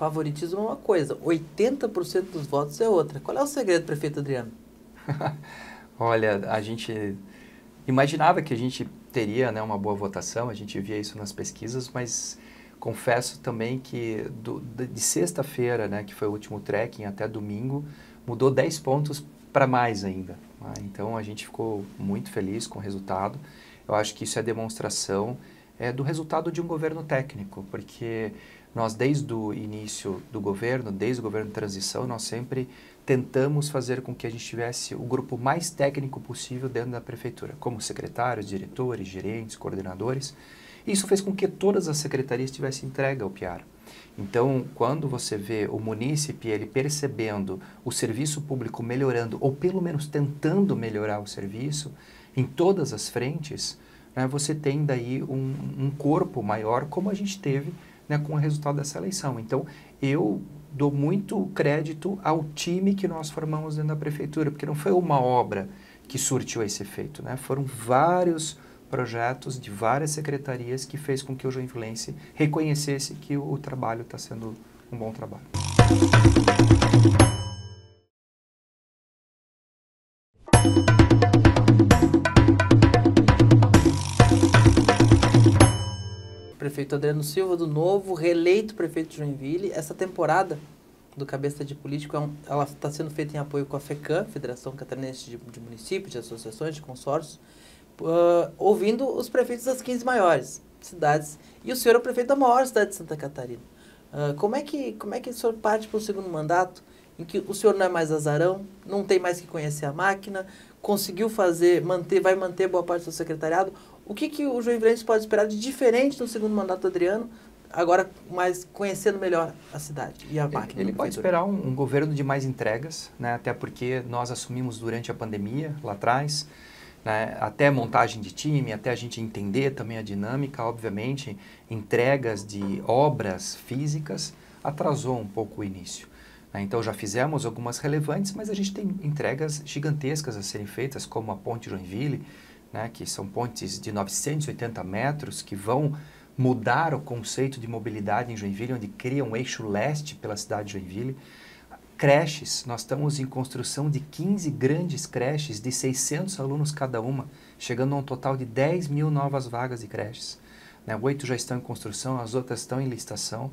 favoritismo é uma coisa, 80% dos votos é outra. Qual é o segredo, prefeito Adriano? Olha, a gente imaginava que a gente teria, né, uma boa votação, a gente via isso nas pesquisas, mas confesso também que de sexta-feira, né, que foi o último trekking, até domingo, mudou 10 pontos para mais ainda. Né? Então a gente ficou muito feliz com o resultado. Eu acho que isso é demonstração do resultado de um governo técnico, porque nós desde o início do governo, desde o governo de transição, nós sempre tentamos fazer com que a gente tivesse o grupo mais técnico possível dentro da prefeitura, como secretários, diretores, gerentes, coordenadores. Isso fez com que todas as secretarias tivessem entregue ao Piara. Então, quando você vê o munícipe ele percebendo o serviço público melhorando, ou pelo menos tentando melhorar o serviço, em todas as frentes, né, você tem daí um corpo maior, como a gente teve, né, com o resultado dessa eleição. Então, eu dou muito crédito ao time que nós formamos dentro da prefeitura, porque não foi uma obra que surtiu esse efeito, né? Foram vários projetos de várias secretarias que fez com que o joinvilense reconhecesse que o trabalho está sendo um bom trabalho. Prefeito Adriano Silva, do Novo, reeleito prefeito de Joinville. Essa temporada do Cabeça de Político, ela está sendo feita em apoio com a FECAM, Federação Catarinense de Municípios, de Associações, de Consórcios, ouvindo os prefeitos das 15 maiores cidades. E o senhor é o prefeito da maior cidade de Santa Catarina. Como é que o senhor parte para o segundo mandato, em que o senhor não é mais azarão, não tem mais que conhecer a máquina, conseguiu vai manter boa parte do seu secretariado? O que o joinvilense pode esperar de diferente no segundo mandato do Adriano, agora mais conhecendo melhor a cidade e a máquina? Ele pode esperar um governo de mais entregas, né? Até porque nós assumimos durante a pandemia, lá atrás, né? Até montagem de time, até a gente entender também a dinâmica, obviamente, entregas de obras físicas atrasou um pouco o início. Então já fizemos algumas relevantes, mas a gente tem entregas gigantescas a serem feitas, como a Ponte Joinville, né, que são pontes de 980 metros que vão mudar o conceito de mobilidade em Joinville, onde cria um eixo leste pela cidade de Joinville. Creches, nós estamos em construção de 15 grandes creches de 600 alunos cada uma, chegando a um total de 10 mil novas vagas de creches. 8 já estão em construção, as outras estão em licitação.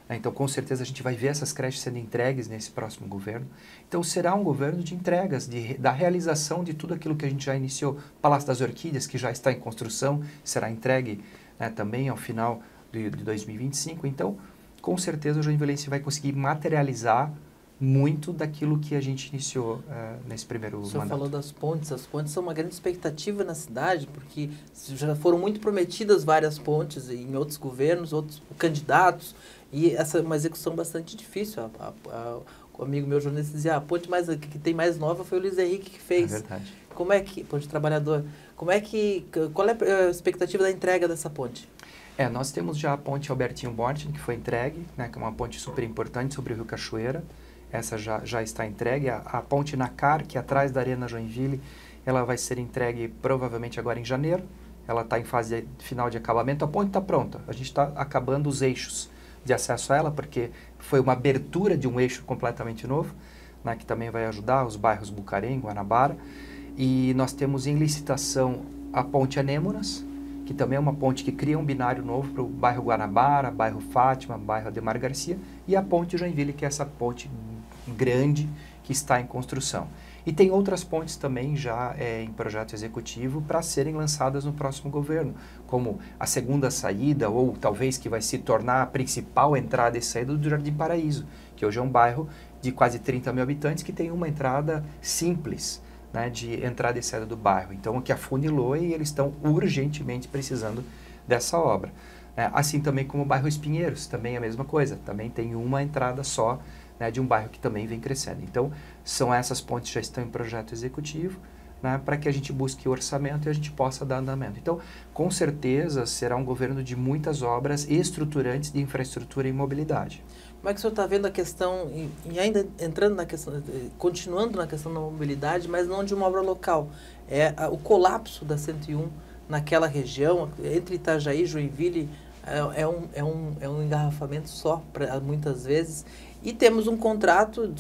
Então, com certeza, a gente vai ver essas creches sendo entregues nesse próximo governo. Então, será um governo de entregas, da realização de tudo aquilo que a gente já iniciou. Palácio das Orquídeas, que já está em construção, será entregue, né, também ao final de 2025. Então, com certeza, o joinvilense vai conseguir materializar muito daquilo que a gente iniciou nesse primeiro mandato. O senhor falou das pontes. As pontes são uma grande expectativa na cidade, porque já foram muito prometidas várias pontes em outros governos, outros candidatos, e essa é uma execução bastante difícil. O amigo meu jornalista dizia, a ponte que tem mais nova foi o Luiz Henrique que fez. É verdade. Como é que, ponte trabalhador, qual é a expectativa da entrega dessa ponte? Nós temos já a ponte Albertinho Bortin, que foi entregue, né, que é uma ponte super importante sobre o Rio Cachoeira. Essa já está entregue. A ponte Nacar, que é atrás da Arena Joinville, ela vai ser entregue provavelmente agora em janeiro. Ela está em fase final de acabamento. A ponte está pronta. A gente está acabando os eixos de acesso a ela, porque foi uma abertura de um eixo completamente novo, né, que também vai ajudar os bairros Bucarém, Guanabara. E nós temos em licitação a ponte Anêmonas, que também é uma ponte que cria um binário novo para o bairro Guanabara, bairro Fátima, bairro Ademar Garcia, e a ponte Joinville, que é essa ponte grande que está em construção. E tem outras pontes também já em projeto executivo para serem lançadas no próximo governo, como a segunda saída, ou talvez que vai se tornar a principal entrada e saída do Jardim Paraíso, que hoje é um bairro de quase 30 mil habitantes que tem uma entrada simples, né, de entrada e saída do bairro. Então, o que afunilou e eles estão urgentemente precisando dessa obra. Assim também como o bairro Espinheiros, também é a mesma coisa, também tem uma entrada só, né, de um bairro que também vem crescendo. Então, são essas pontes que já estão em projeto executivo, né, para que a gente busque orçamento e a gente possa dar andamento. Então, com certeza, será um governo de muitas obras estruturantes de infraestrutura e mobilidade. Como é que o senhor está vendo a questão, e ainda entrando na questão, continuando na questão da mobilidade, mas não de uma obra local, o colapso da 101 naquela região, entre Itajaí, Joinville, É um engarrafamento só, muitas vezes. E temos um contrato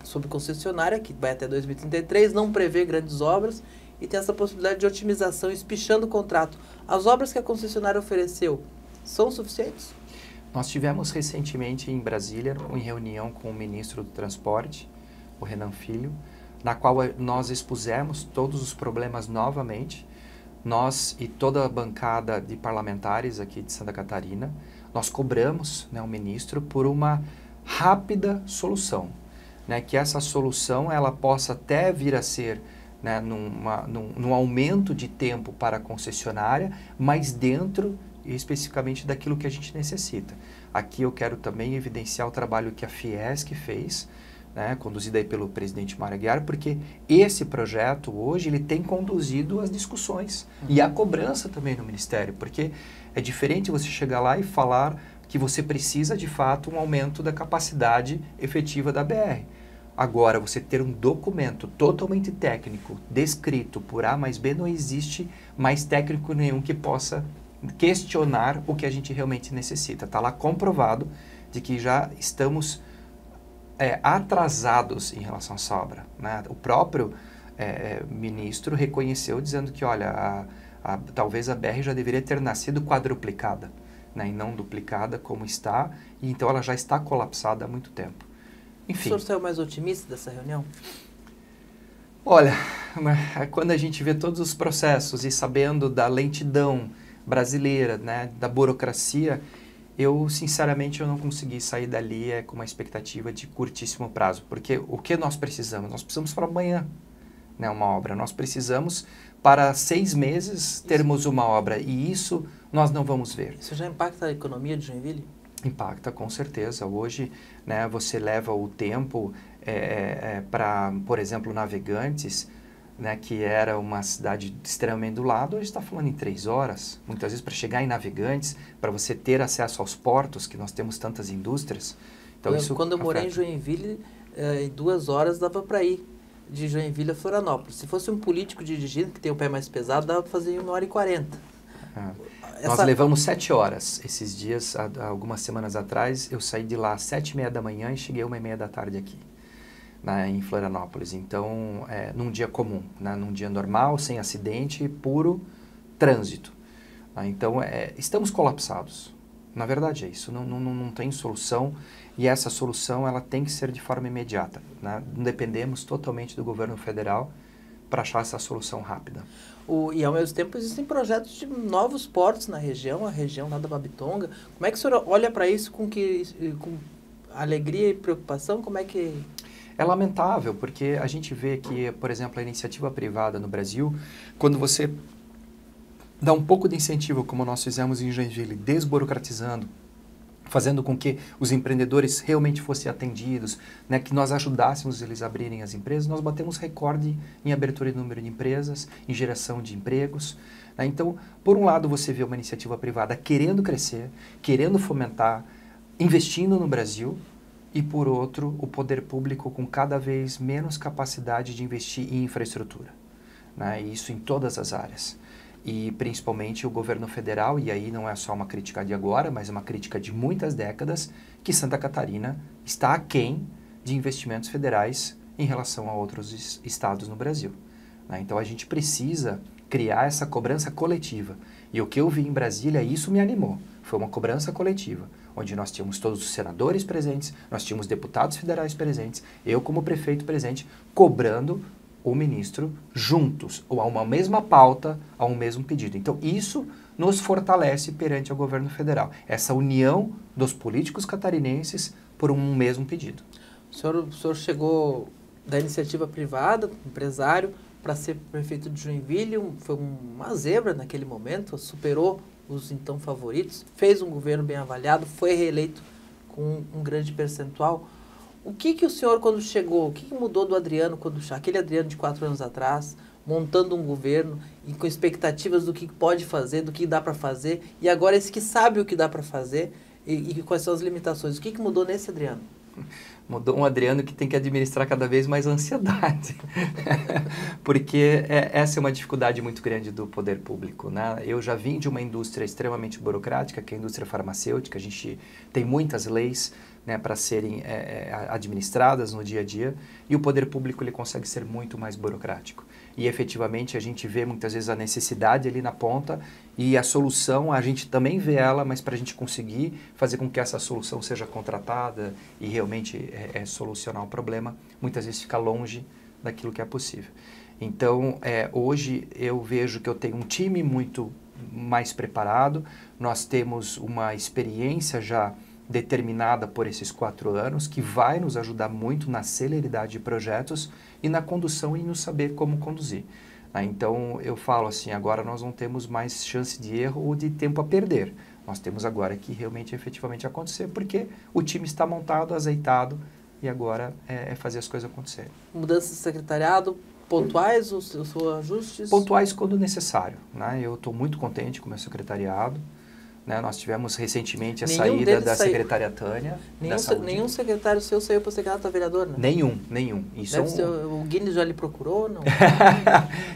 sobre concessionária, que vai até 2033, não prevê grandes obras, e tem essa possibilidade de otimização, espichando o contrato. As obras que a concessionária ofereceu são suficientes? Nós tivemos recentemente em Brasília, em reunião com o ministro do Transporte, o Renan Filho, na qual nós expusemos todos os problemas novamente. Nós e toda a bancada de parlamentares aqui de Santa Catarina, nós cobramos, né, o ministro por uma rápida solução, né, que essa solução ela possa até vir a ser, né, num aumento de tempo para a concessionária, mas dentro especificamente daquilo que a gente necessita. Aqui eu quero também evidenciar o trabalho que a Fiesc fez, né, conduzida aí pelo presidente Mário Aguiar, porque esse projeto hoje ele tem conduzido as discussões e a cobrança também no Ministério, porque é diferente você chegar lá e falar que você precisa de fato um aumento da capacidade efetiva da BR. Agora, você ter um documento totalmente técnico, descrito por A mais B, não existe mais técnico nenhum que possa questionar o que a gente realmente necessita. Está lá comprovado de que já estamos atrasados em relação à essa obra, né? O próprio ministro reconheceu dizendo que, olha, talvez a BR já deveria ter nascido quadruplicada, né, e não duplicada como está, e então ela já está colapsada há muito tempo. Enfim. O senhor saiu mais otimista dessa reunião? Olha, quando a gente vê todos os processos e sabendo da lentidão brasileira, né, da burocracia, eu, sinceramente, eu não consegui sair dali com uma expectativa de curtíssimo prazo, porque o que nós precisamos? Nós precisamos para amanhã, né, uma obra. Nós precisamos para 6 meses termos uma obra, e isso nós não vamos ver. Isso já impacta a economia de Joinville? Impacta, com certeza. Hoje, né, você leva o tempo para, por exemplo, Navegantes, né, que era uma cidade extremamente do lado, hoje está falando em 3 horas. Muitas vezes para chegar em Navegantes, para você ter acesso aos portos, que nós temos tantas indústrias. Então, quando eu morei em Joinville, em 2 horas dava para ir de Joinville a Florianópolis. Se fosse um político dirigindo, que tem o pé mais pesado, dava para fazer em 1h40. Nós levamos 7 horas. Esses dias, algumas semanas atrás, eu saí de lá às 7h30 da manhã e cheguei 1h30 da tarde aqui, em Florianópolis. Então, num dia comum, né, num dia normal, sem acidente, puro trânsito. Então, estamos colapsados. Na verdade é isso, não tem solução, e essa solução ela tem que ser de forma imediata, né? Dependemos totalmente do governo federal para achar essa solução rápida. E ao mesmo tempo existem projetos de novos portos na região, a região lá da Babitonga. Como é que o senhor olha para isso com alegria e preocupação? Como é que... É lamentável, porque a gente vê que, por exemplo, a iniciativa privada no Brasil, quando você dá um pouco de incentivo, como nós fizemos em Joinville, desburocratizando, fazendo com que os empreendedores realmente fossem atendidos, né, que nós ajudássemos eles a abrirem as empresas, nós batemos recorde em abertura de número de empresas, em geração de empregos. Né? Então, por um lado, você vê uma iniciativa privada querendo crescer, querendo fomentar, investindo no Brasil, e por outro, o poder público com cada vez menos capacidade de investir em infraestrutura, né? E isso em todas as áreas. E principalmente o governo federal, e aí não é só uma crítica de agora, mas uma crítica de muitas décadas, que Santa Catarina está aquém de investimentos federais em relação a outros estados no Brasil. Né? Então a gente precisa criar essa cobrança coletiva. E o que eu vi em Brasília, isso me animou. Foi uma cobrança coletiva, onde nós tínhamos todos os senadores presentes, nós tínhamos deputados federais presentes, eu como prefeito presente, cobrando o ministro juntos, ou a uma mesma pauta, a um mesmo pedido. Então, isso nos fortalece perante o governo federal. Essa união dos políticos catarinenses por um mesmo pedido. O senhor chegou da iniciativa privada, empresário, para ser prefeito de Joinville, foi uma zebra naquele momento, superou os então favoritos, fez um governo bem avaliado, foi reeleito com um grande percentual. O que o senhor, quando chegou, o que mudou do Adriano, aquele Adriano de 4 anos atrás, montando um governo e com expectativas do que pode fazer, do que dá para fazer, e agora esse que sabe o que dá para fazer e quais são as limitações? O que mudou nesse Adriano? Mudou um Adriano que tem que administrar cada vez mais ansiedade. Porque essa é uma dificuldade muito grande do poder público, né? Eu já vim de uma indústria extremamente burocrática, que é a indústria farmacêutica. A gente tem muitas leis, né, para serem administradas no dia a dia, e o poder público ele consegue ser muito mais burocrático. E efetivamente a gente vê muitas vezes a necessidade ali na ponta e a solução, a gente também vê ela, mas para a gente conseguir fazer com que essa solução seja contratada e realmente solucionar o problema, muitas vezes fica longe daquilo que é possível. Então, hoje eu vejo que eu tenho um time muito mais preparado, nós temos uma experiência já determinada por esses 4 anos, que vai nos ajudar muito na celeridade de projetos e na condução e no saber como conduzir. Então, eu falo assim, agora nós não temos mais chance de erro ou de tempo a perder. Nós temos agora que realmente, efetivamente acontecer, porque o time está montado, azeitado, e agora é fazer as coisas acontecerem. Mudanças de secretariado, pontuais, os seus ajustes? Pontuais quando necessário, né? Eu estou muito contente com o meu secretariado. Né? Nós tivemos recentemente a saída da secretária Tânia. Nenhum secretário seu saiu para ser candidato a vereador, né? Nenhum. Isso o Guinness já lhe procurou, não?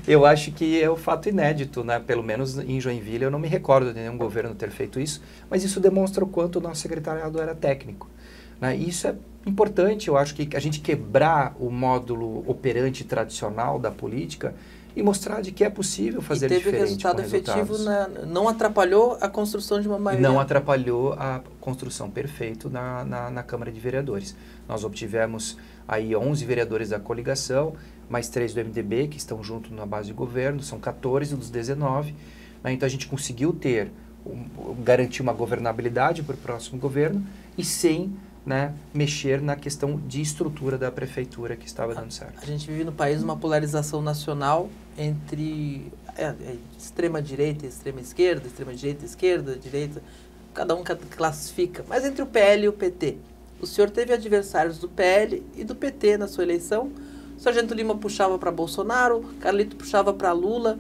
Eu acho que é um fato inédito, né? Pelo menos em Joinville eu não me recordo de nenhum governo ter feito isso, mas isso demonstra o quanto o nosso secretariado era técnico. Né? Isso é importante, eu acho que a gente quebrar o módulo operante tradicional da política e mostrar de que é possível fazer diferente. E teve resultado efetivo, não atrapalhou a construção de uma maioria. Não atrapalhou a construção perfeita na Câmara de Vereadores. Nós obtivemos aí 11 vereadores da coligação, mais 3 do MDB, que estão junto na base de governo, são 14 dos 19. Né? Então a gente conseguiu garantir uma governabilidade para o próximo governo e sem mexer na questão de estrutura da prefeitura que estava dando certo. A gente vive no país uma polarização nacional entre extrema-direita e extrema-esquerda, extrema-direita e esquerda, direita, cada um classifica, mas entre o PL e o PT. O senhor teve adversários do PL e do PT na sua eleição. O Sargento Lima puxava para Bolsonaro, Carlito puxava para Lula,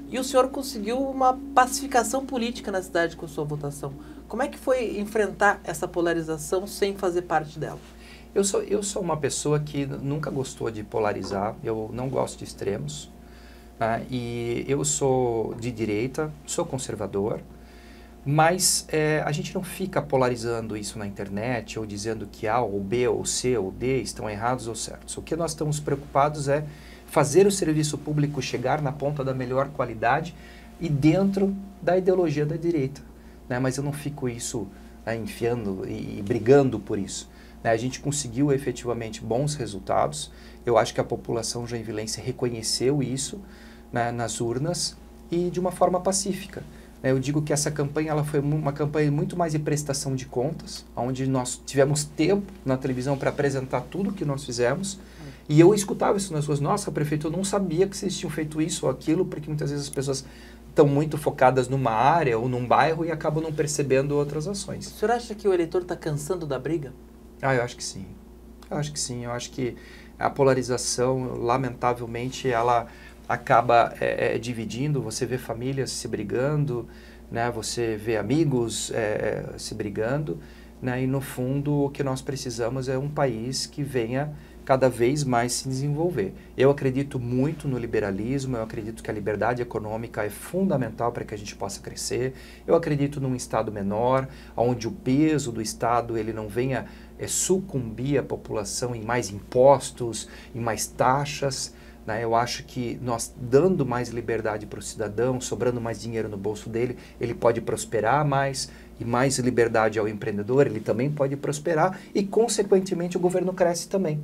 e o senhor conseguiu uma pacificação política na cidade com sua votação. Como é que foi enfrentar essa polarização sem fazer parte dela? Eu sou uma pessoa que nunca gostou de polarizar, eu não gosto de extremos, né? E eu sou de direita, sou conservador, mas a gente não fica polarizando isso na internet ou dizendo que A ou B ou C ou D estão errados ou certos. O que nós estamos preocupados é fazer o serviço público chegar na ponta da melhor qualidade e dentro da ideologia da direita. Né? Mas eu não fico enfiando e brigando por isso. Né? A gente conseguiu efetivamente bons resultados. Eu acho que a população joinvilense reconheceu isso, né, nas urnas e de uma forma pacífica. Eu digo que essa campanha ela foi uma campanha muito mais de prestação de contas, onde nós tivemos tempo na televisão para apresentar tudo o que nós fizemos. E eu escutava isso nas ruas. Nossa, prefeito, eu não sabia que vocês tinham feito isso ou aquilo, porque muitas vezes as pessoas estão muito focadas numa área ou num bairro e acabam não percebendo outras ações. O senhor acha que o eleitor está cansando da briga? Eu acho que sim. Eu acho que a polarização, lamentavelmente, ela acaba dividindo. Você vê famílias se brigando, né? Você vê amigos se brigando, né? E no fundo o que nós precisamos é um país que venha cada vez mais se desenvolver. Eu acredito muito no liberalismo, eu acredito que a liberdade econômica é fundamental para que a gente possa crescer. Eu acredito num Estado menor, onde o peso do Estado ele não venha sucumbir a população em mais impostos, em mais taxas. Né? Eu acho que nós dando mais liberdade para o cidadão, sobrando mais dinheiro no bolso dele, ele pode prosperar mais, e mais liberdade ao empreendedor, ele também pode prosperar e, consequentemente, o governo cresce também.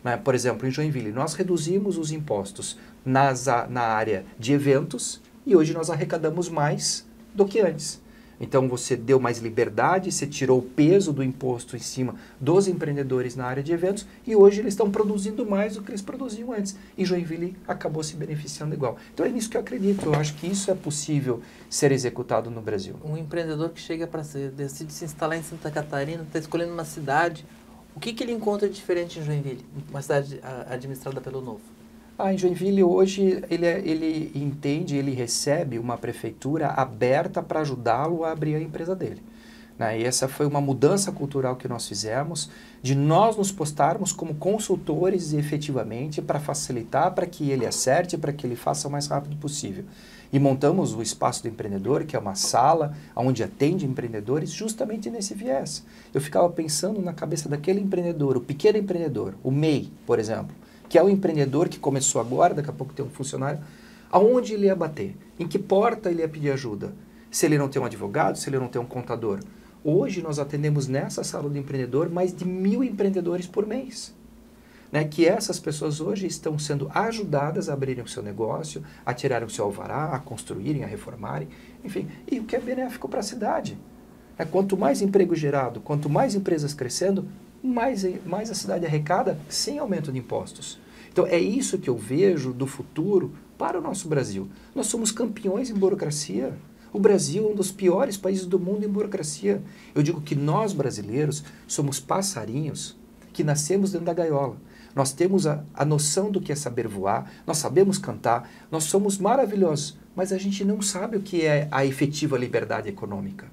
Né? Por exemplo, em Joinville, nós reduzimos os impostos na área de eventos e hoje nós arrecadamos mais do que antes. Então, você deu mais liberdade, você tirou o peso do imposto em cima dos empreendedores na área de eventos e hoje eles estão produzindo mais do que eles produziam antes. E Joinville acabou se beneficiando igual. Então, é nisso que eu acredito. Eu acho que isso é possível ser executado no Brasil. Um empreendedor que chega decide se instalar em Santa Catarina, está escolhendo uma cidade. O que ele encontra de diferente em Joinville, uma cidade administrada pelo Novo? Em Joinville hoje ele entende, ele recebe uma prefeitura aberta para ajudá-lo a abrir a empresa dele. né? E essa foi uma mudança cultural que nós fizemos, de nós nos postarmos como consultores efetivamente para facilitar, para que ele acerte, para que ele faça o mais rápido possível. E montamos o Espaço do Empreendedor, que é uma sala onde atende empreendedores justamente nesse viés. Eu ficava pensando na cabeça daquele empreendedor, o pequeno empreendedor, o MEI, por exemplo, que é o empreendedor que começou agora, daqui a pouco tem um funcionário, aonde ele ia bater? Em que porta ele ia pedir ajuda? Se ele não tem um advogado, se ele não tem um contador. Hoje nós atendemos nessa sala do empreendedor mais de 1.000 empreendedores por mês. Né, que essas pessoas hoje estão sendo ajudadas a abrirem o seu negócio, a tirarem o seu alvará, a construírem, a reformarem, enfim, e o que é benéfico para a cidade. Quanto mais emprego gerado, quanto mais empresas crescendo, mais a cidade arrecada sem aumento de impostos. Então é isso que eu vejo do futuro para o nosso Brasil. Nós somos campeões em burocracia. O Brasil é um dos piores países do mundo em burocracia. Eu digo que nós brasileiros somos passarinhos que nascemos dentro da gaiola. Nós temos a noção do que é saber voar, nós sabemos cantar, nós somos maravilhosos, mas a gente não sabe o que é a efetiva liberdade econômica.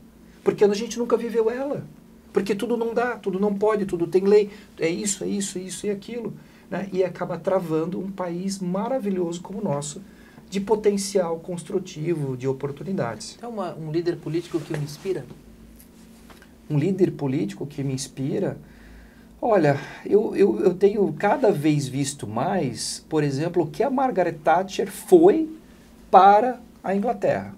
Porque a gente nunca viveu ela. Porque tudo não dá, tudo não pode, tudo tem lei. É isso e aquilo. Né? E acaba travando um país maravilhoso como o nosso, de potencial construtivo, de oportunidades. Então, um líder político que me inspira? Um líder político que me inspira? Olha, eu tenho cada vez visto mais, por exemplo, o que a Margaret Thatcher foi para a Inglaterra.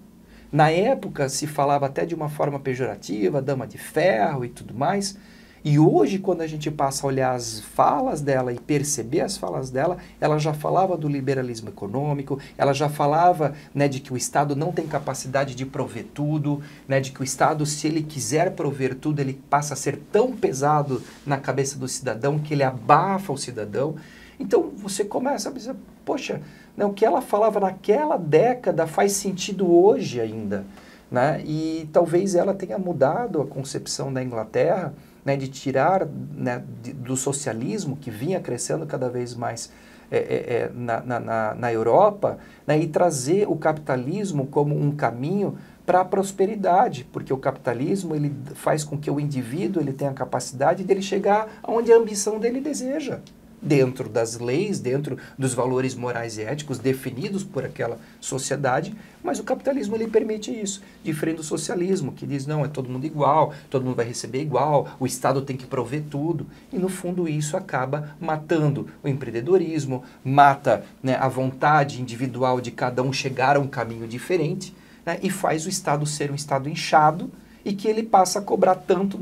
Na época se falava até de uma forma pejorativa, dama de ferro e tudo mais. E hoje, quando a gente passa a olhar as falas dela e perceber as falas dela, ela já falava do liberalismo econômico, ela já falava, né, de que o Estado não tem capacidade de prover tudo, né, de que o Estado, se ele quiser prover tudo, ele passa a ser tão pesado na cabeça do cidadão que ele abafa o cidadão. Então você começa a pensar, poxa, né, o que ela falava naquela década faz sentido hoje ainda. Né? E talvez ela tenha mudado a concepção da Inglaterra, né, de tirar, né, do socialismo que vinha crescendo cada vez mais na Europa, né, e trazer o capitalismo como um caminho para a prosperidade, porque o capitalismo ele faz com que o indivíduo ele tenha a capacidade dele chegar aonde a ambição dele deseja, dentro das leis, dentro dos valores morais e éticos definidos por aquela sociedade, mas o capitalismo ele permite isso, diferente do socialismo, que diz, não, é todo mundo igual, todo mundo vai receber igual, o Estado tem que prover tudo, e no fundo isso acaba matando o empreendedorismo, mata, né, a vontade individual de cada um chegar a um caminho diferente, né, e faz o Estado ser um Estado inchado e que ele passa a cobrar tanto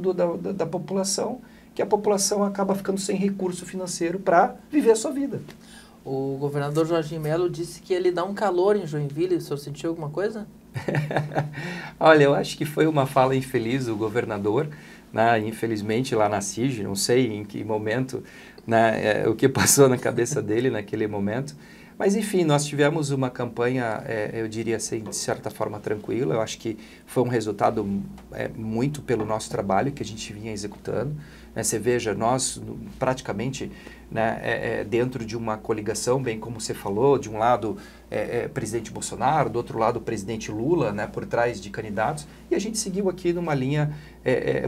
da população, que a população acaba ficando sem recurso financeiro para viver a sua vida. O governador Jorginho Melo disse que ele dá um calor em Joinville. O senhor sentiu alguma coisa? Olha, eu acho que foi uma fala infeliz do governador, né? Infelizmente lá na CIG, não sei em que momento, né, o que passou na cabeça dele naquele momento. Mas, enfim, nós tivemos uma campanha, eu diria assim, de certa forma tranquila. Eu acho que foi um resultado muito pelo nosso trabalho que a gente vinha executando. Né? Você veja, nós praticamente, né, dentro de uma coligação, bem como você falou, de um lado presidente Bolsonaro, do outro lado o presidente Lula, né, por trás de candidatos, e a gente seguiu aqui numa linha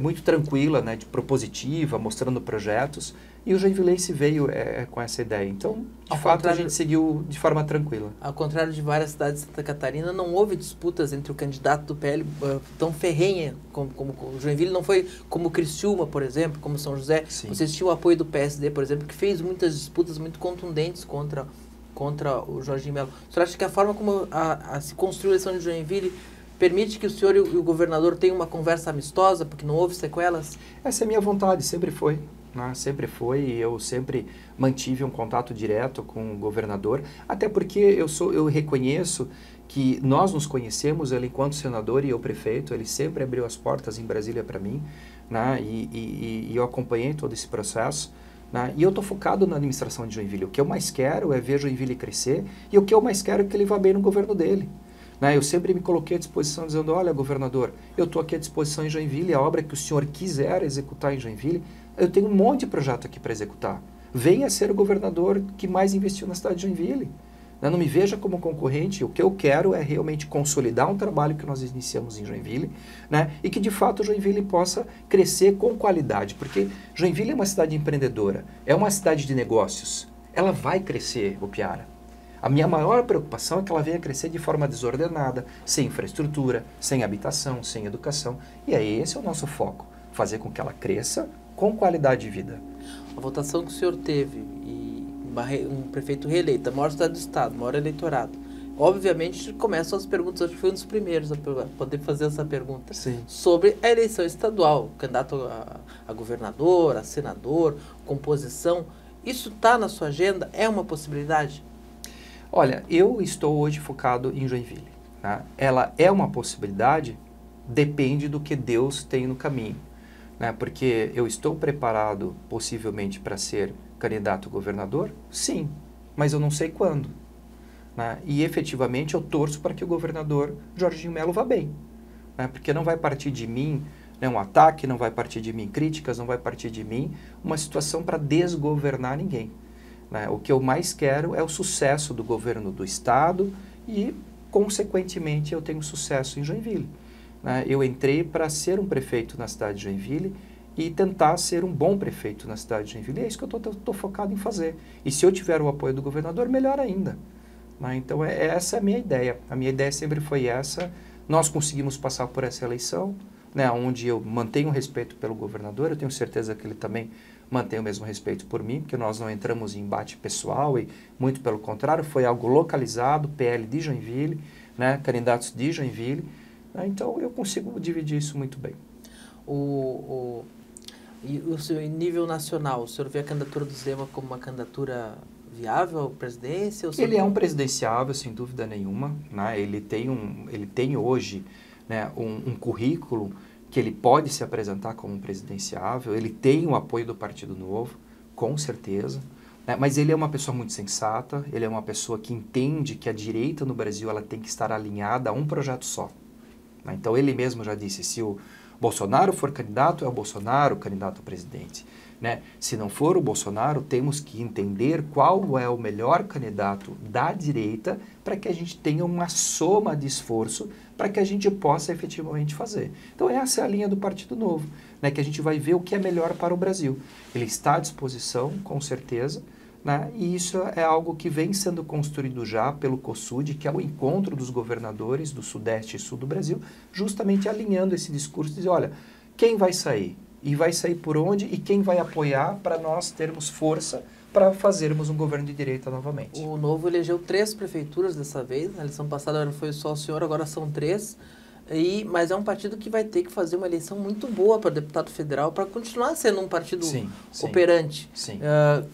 muito tranquila, né, de propositiva, mostrando projetos, e o Joinvilense veio com essa ideia. Então, de fato, a gente seguiu de forma tranquila. Ao contrário de várias cidades de Santa Catarina, não houve disputas entre o candidato do PL tão ferrenha como o Joinville, não foi como Criciúma, por exemplo, como São José. Sim. Vocês tinham o apoio do PSD, por exemplo, que fez muitas disputas muito contundentes contra o Jorginho Melo. O senhor acha que a forma como se construiu a eleição de Joinville permite que o senhor e o governador tenham uma conversa amistosa, porque não houve sequelas? Essa é a minha vontade, sempre foi. Sempre foi, e eu sempre mantive um contato direto com o governador, até porque eu reconheço que nós nos conhecemos, ele enquanto senador e eu prefeito, ele sempre abriu as portas em Brasília para mim, né, e eu acompanhei todo esse processo, né, e eu estou focado na administração de Joinville. O que eu mais quero é ver Joinville crescer, e o que eu mais quero é que ele vá bem no governo dele. Né, eu sempre me coloquei à disposição dizendo, olha, governador, eu estou aqui à disposição em Joinville, a obra que o senhor quiser executar em Joinville, eu tenho um monte de projeto aqui para executar. Venha ser o governador que mais investiu na cidade de Joinville. Eu não me veja como concorrente, o que eu quero é realmente consolidar um trabalho que nós iniciamos em Joinville, né? E que de fato Joinville possa crescer com qualidade, porque Joinville é uma cidade empreendedora, é uma cidade de negócios, ela vai crescer, Piara. A minha maior preocupação é que ela venha crescer de forma desordenada, sem infraestrutura, sem habitação, sem educação, e esse é o nosso foco, fazer com que ela cresça com qualidade de vida. A votação que o senhor teve e um prefeito reeleito, a maior cidade do estado, maior eleitorado. Obviamente, começam as perguntas, acho que foi um dos primeiros a poder fazer essa pergunta. Sim. Sobre a eleição estadual, candidato a governador, a senador, composição. Isso está na sua agenda? É uma possibilidade? Olha, eu estou hoje focado em Joinville. Tá? Ela é uma possibilidade, depende do que Deus tem no caminho. Né? Porque eu estou preparado, possivelmente, para ser candidato a governador? Sim, mas eu não sei quando. Né? E, efetivamente, eu torço para que o governador Jorginho Melo vá bem. Né? Porque não vai partir de mim, né, um ataque, não vai partir de mim críticas, não vai partir de mim uma situação para desgovernar ninguém. Né? O que eu mais quero é o sucesso do governo do Estado e, consequentemente, eu tenho sucesso em Joinville. Né? Eu entrei para ser um prefeito na cidade de Joinville e tentar ser um bom prefeito na cidade de Joinville. E é isso que eu estou focado em fazer. E se eu tiver o apoio do governador, melhor ainda. Né? Então, essa é a minha ideia. A minha ideia sempre foi essa. Nós conseguimos passar por essa eleição, né, onde eu mantenho o respeito pelo governador. Eu tenho certeza que ele também mantém o mesmo respeito por mim, porque nós não entramos em embate pessoal e, muito pelo contrário, foi algo localizado, PL de Joinville, né, candidatos de Joinville. Né, então, eu consigo dividir isso muito bem. E o senhor, em nível nacional, o senhor vê a candidatura do Zema como uma candidatura viável à presidência? Ele é um presidenciável, sem dúvida nenhuma. Né? Ele tem hoje, né, um currículo que ele pode se apresentar como um presidenciável. Ele tem o apoio do Partido Novo, com certeza. Né? Mas ele é uma pessoa muito sensata, ele é uma pessoa que entende que a direita no Brasil ela tem que estar alinhada a um projeto só. Né? Então ele mesmo já disse, se o Bolsonaro for candidato, é o Bolsonaro candidato a presidente. Né? Se não for o Bolsonaro, temos que entender qual é o melhor candidato da direita para que a gente tenha uma soma de esforço para que a gente possa efetivamente fazer. Então essa é a linha do Partido Novo, né? Que a gente vai ver o que é melhor para o Brasil. Ele está à disposição, com certeza, né? E isso é algo que vem sendo construído já pelo COSUD, que é o encontro dos governadores do Sudeste e Sul do Brasil, justamente alinhando esse discurso de dizer, olha, quem vai sair? E vai sair por onde? E quem vai apoiar para nós termos força para fazermos um governo de direita novamente? O Novo elegeu 3 prefeituras dessa vez. Na eleição passada foi só o senhor, agora são 3. Mas é um partido que vai ter que fazer uma eleição muito boa para deputado federal para continuar sendo um partido operante. Sim.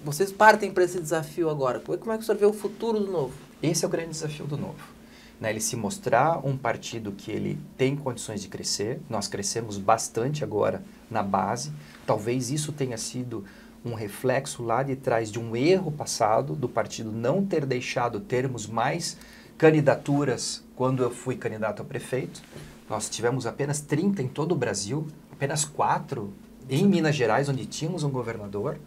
Vocês partem para esse desafio agora. Como é que o senhor vê o futuro do Novo? Esse é o grande desafio do Novo. Né, ele se mostrar um partido que ele tem condições de crescer. Nós crescemos bastante agora na base. Talvez isso tenha sido um reflexo lá de trás de um erro passado do partido não ter deixado termos mais candidaturas quando eu fui candidato a prefeito. Nós tivemos apenas 30 em todo o Brasil, apenas 4 em Minas Gerais, onde tínhamos um governador.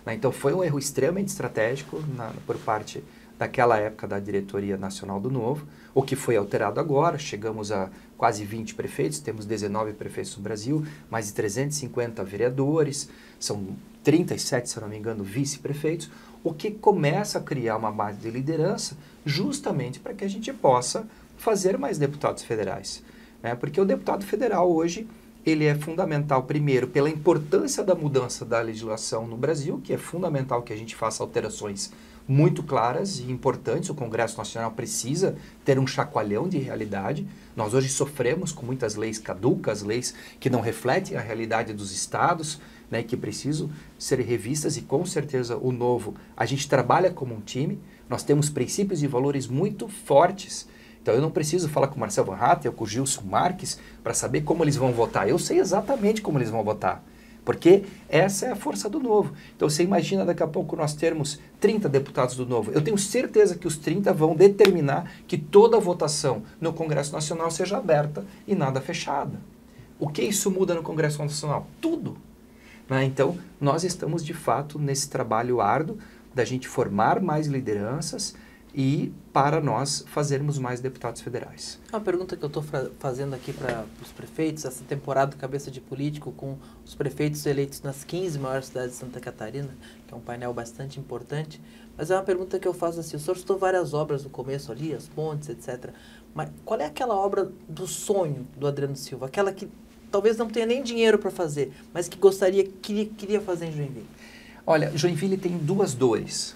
Né, então foi um erro extremamente estratégico por parte daquela época da diretoria nacional do Novo, o que foi alterado agora. Chegamos a quase 20 prefeitos, temos 19 prefeitos no Brasil, mais de 350 vereadores, são 37, se eu não me engano, vice-prefeitos, o que começa a criar uma base de liderança justamente para que a gente possa fazer mais deputados federais. Né? Porque o deputado federal hoje, ele é fundamental, primeiro, pela importância da mudança da legislação no Brasil, que é fundamental que a gente faça alterações muito claras e importantes. O Congresso Nacional precisa ter um chacoalhão de realidade. Nós hoje sofremos com muitas leis caducas, leis que não refletem a realidade dos estados, né, que precisam ser revistas, e com certeza o Novo, a gente trabalha como um time, nós temos princípios e valores muito fortes. Então eu não preciso falar com o Marcel Van Hatten ou com o Gilson Marques para saber como eles vão votar. Eu sei exatamente como eles vão votar. Porque essa é a força do Novo. Então você imagina daqui a pouco nós termos 30 deputados do Novo. Eu tenho certeza que os 30 vão determinar que toda a votação no Congresso Nacional seja aberta e nada fechada. O que isso muda no Congresso Nacional? Tudo. Né? Então nós estamos de fato nesse trabalho árduo da gente formar mais lideranças, e para nós fazermos mais deputados federais. Uma pergunta que eu estou fazendo aqui para os prefeitos, essa temporada do Cabeça de Político, com os prefeitos eleitos nas 15 maiores cidades de Santa Catarina, que é um painel bastante importante, mas é uma pergunta que eu faço assim, o senhor citou várias obras no começo ali, as pontes, etc., mas qual é aquela obra do sonho do Adriano Silva, aquela que talvez não tenha nem dinheiro para fazer, mas que queria fazer em Joinville? Olha, Joinville tem duas dores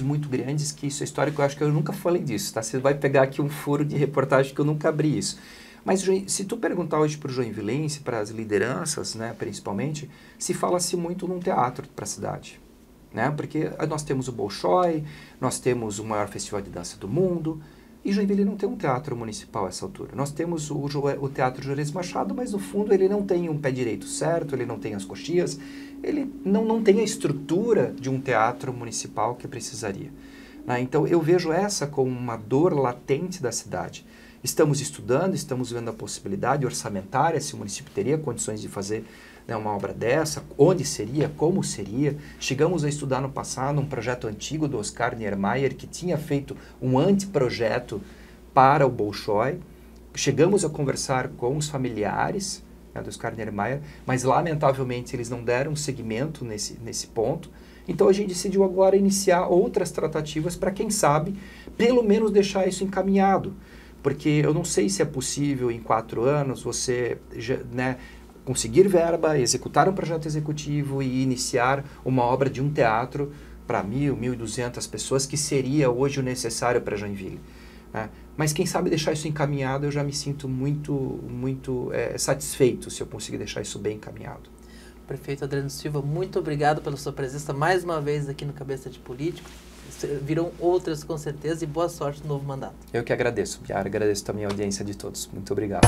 muito grandes, que isso é histórico, eu acho que eu nunca falei disso, tá? Você vai pegar aqui um furo de reportagem que eu nunca abri isso. Mas se tu perguntar hoje para o joinvilense, para as lideranças, né, principalmente, se fala-se muito num teatro para a cidade, né? Porque nós temos o Bolshoi, nós temos o maior festival de dança do mundo, e Joinville não tem um teatro municipal a essa altura. Nós temos o Teatro Juarez Machado, mas no fundo ele não tem um pé direito certo, ele não tem as coxias, ele não tem a estrutura de um teatro municipal que precisaria. Né? Então eu vejo essa como uma dor latente da cidade. Estamos estudando, estamos vendo a possibilidade orçamentária, se o município teria condições de fazer, né, uma obra dessa, onde seria, como seria. Chegamos a estudar no passado um projeto antigo do Oscar Niemeyer, que tinha feito um anteprojeto para o Bolshoi. Chegamos a conversar com os familiares, né, do Oscar Niemeyer, mas lamentavelmente eles não deram seguimento nesse ponto. Então a gente decidiu agora iniciar outras tratativas para, quem sabe, pelo menos deixar isso encaminhado. Porque eu não sei se é possível em 4 anos você, né, conseguir verba, executar um projeto executivo e iniciar uma obra de um teatro para 1.000, 1.200 pessoas, que seria hoje o necessário para Joinville. Né? Mas quem sabe deixar isso encaminhado, eu já me sinto muito satisfeito se eu conseguir deixar isso bem encaminhado. Prefeito Adriano Silva, muito obrigado pela sua presença mais uma vez aqui no Cabeça de Político. Virão outras com certeza, e boa sorte no novo mandato. Eu que agradeço, Biara, agradeço também a audiência de todos. Muito obrigado.